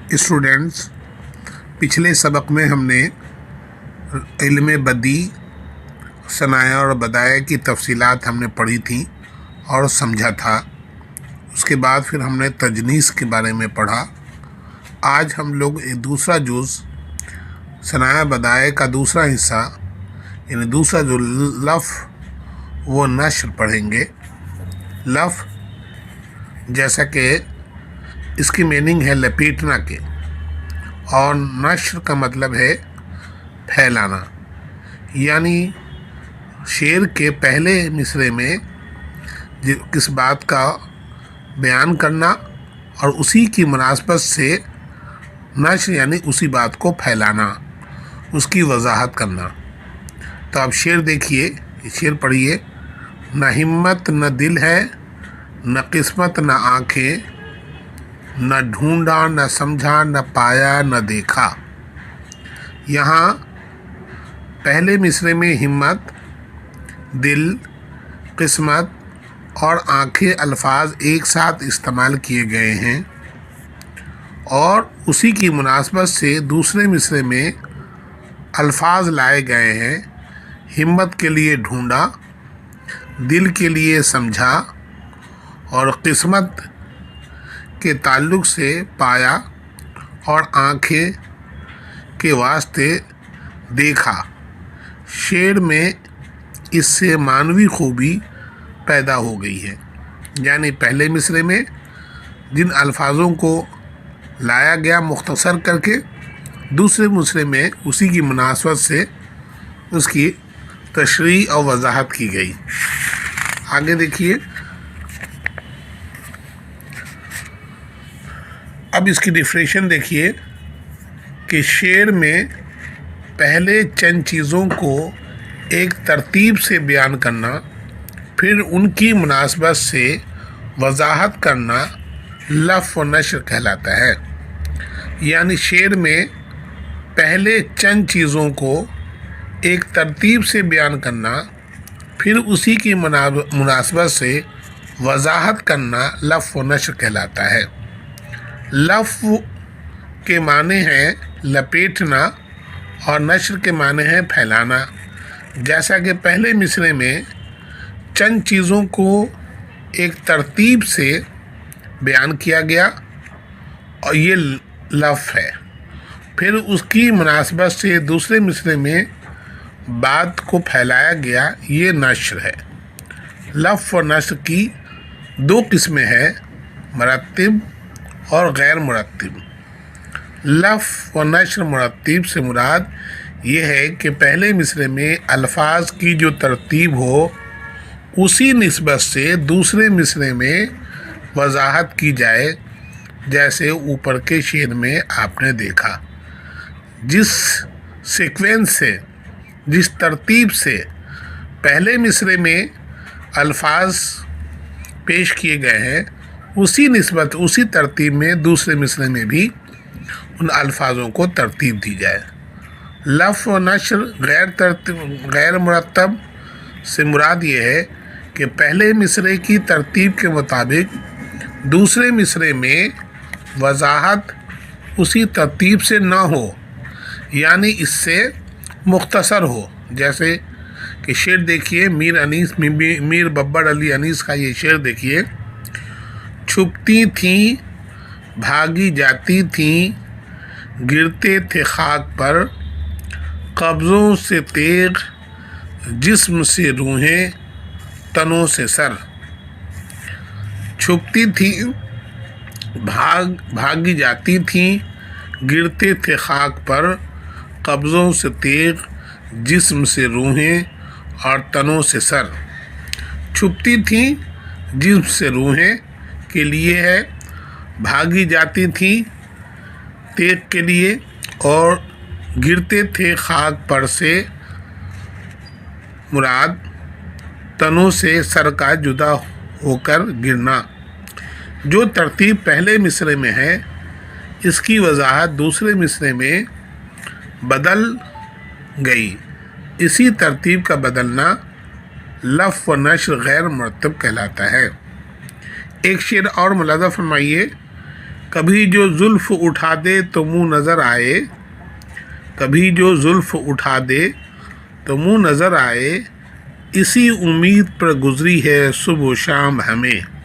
Students, پچھلے سبق میں ہم نے علم بدیع، ثنایا اور بدائع کی تفصیلات ہم نے پڑھی تھیں اور سمجھا تھا۔ اس کے بعد پھر ہم نے تجنیس کے بارے میں پڑھا۔ آج ہم لوگ ایک دوسرا جز ثنایا بدائع کا دوسرا حصہ یعنی دوسرا جو لف وہ نشر پڑھیں گے۔ لف جیسا کہ اس کی میننگ ہے لپیٹنا کے، اور نشر کا مطلب ہے پھیلانا، یعنی شعر کے پہلے مصرعے میں کس بات کا بیان کرنا اور اسی کی مناسبت سے نشر یعنی اسی بات کو پھیلانا، اس کی وضاحت کرنا۔ تو اب شعر دیکھیے، شعر پڑھیے۔ نہ ہمت نہ دل ہے، نہ قسمت نہ آنکھیں، نہ ڈھونڈا نہ سمجھا نہ پایا نہ دیکھا۔ یہاں پہلے مصرعے میں ہمت، دل، قسمت اور آنکھیں الفاظ ایک ساتھ استعمال کیے گئے ہیں، اور اسی کی مناسبت سے دوسرے مصرعے میں الفاظ لائے گئے ہیں۔ ہمت کے لیے ڈھونڈا، دل کے لیے سمجھا، اور قسمت کے تعلق سے پایا، اور آنکھیں کے واسطے دیکھا۔ شعر میں اس سے معنوی خوبی پیدا ہو گئی ہے، یعنی پہلے مصرعے میں جن الفاظوں کو لایا گیا مختصر کر کے، دوسرے مصرعے میں اسی کی مناسبت سے اس کی تشریح اور وضاحت کی گئی۔ آگے دیکھیے، اب اس کی ڈیفینیشن دیکھیے کہ شعر میں پہلے چند چیزوں کو ایک ترتیب سے بیان کرنا، پھر ان کی مناسبت سے وضاحت کرنا لف و نشر کہلاتا ہے۔ یعنی شعر میں پہلے چند چیزوں کو ایک ترتیب سے بیان کرنا، پھر اسی کی مناسبت سے وضاحت کرنا لف و نشر کہلاتا ہے۔ لف کے معنی ہیں لپیٹنا اور نشر کے معنی ہیں پھیلانا۔ جیسا کہ پہلے مصرعے میں چند چیزوں کو ایک ترتیب سے بیان کیا گیا اور یہ لف ہے، پھر اس کی مناسبت سے دوسرے مصرعے میں بات کو پھیلایا گیا، یہ نشر ہے۔ لف و نشر کی دو قسمیں ہیں، مرتب اور غیر مرتب۔ لف و نشر مرتب سے مراد یہ ہے کہ پہلے مصرعے میں الفاظ کی جو ترتیب ہو اسی نسبت سے دوسرے مصرعے میں وضاحت کی جائے، جیسے اوپر کے شعر میں آپ نے دیکھا۔ جس سیکوینس سے، جس ترتیب سے پہلے مصرعے میں الفاظ پیش کیے گئے ہیں، اسی نسبت اسی ترتیب میں دوسرے مصرعے میں بھی ان الفاظوں کو ترتیب دی جائے۔ لف و نشر غیر مرتب سے مراد یہ ہے کہ پہلے مصرعے کی ترتیب کے مطابق دوسرے مصرعے میں وضاحت اسی ترتیب سے نہ ہو، یعنی اس سے مختصر ہو۔ جیسے کہ شعر دیکھیے، میر ببر علی انیس کا یہ شعر دیکھیے۔ چھپتی تھیں بھاگی جاتی تھیں، گرتے تھے خاک پر، قبضوں سے تیغ جسم سے روحیں، تنوں سے سر۔ چھپتی تھیں بھاگی جاتی تھیں، گرتے تھے خاک پر، قبضوں سے تیغ جسم سے روحیں اور تنوں سے سر۔ چھپتی تھیں جسم سے روحیں کے لیے ہے، بھاگی جاتی تھیں تیغ کے لیے، اور گرتے تھے خاک پر سے مراد تنوں سے سر کا جدا ہو کر گرنا۔ جو ترتیب پہلے مصرعے میں ہے اس کی وضاحت دوسرے مصرعے میں بدل گئی، اسی ترتیب کا بدلنا لف و نشر غیر مرتب کہلاتا ہے۔ ایک شعر اور ملاحظہ فرمائیے۔ کبھی جو زلف اٹھا دے تو منہ نظر آئے، کبھی جو زلف اٹھا دے تو منہ نظر آئے، اسی امید پر گزری ہے صبح و شام ہمیں۔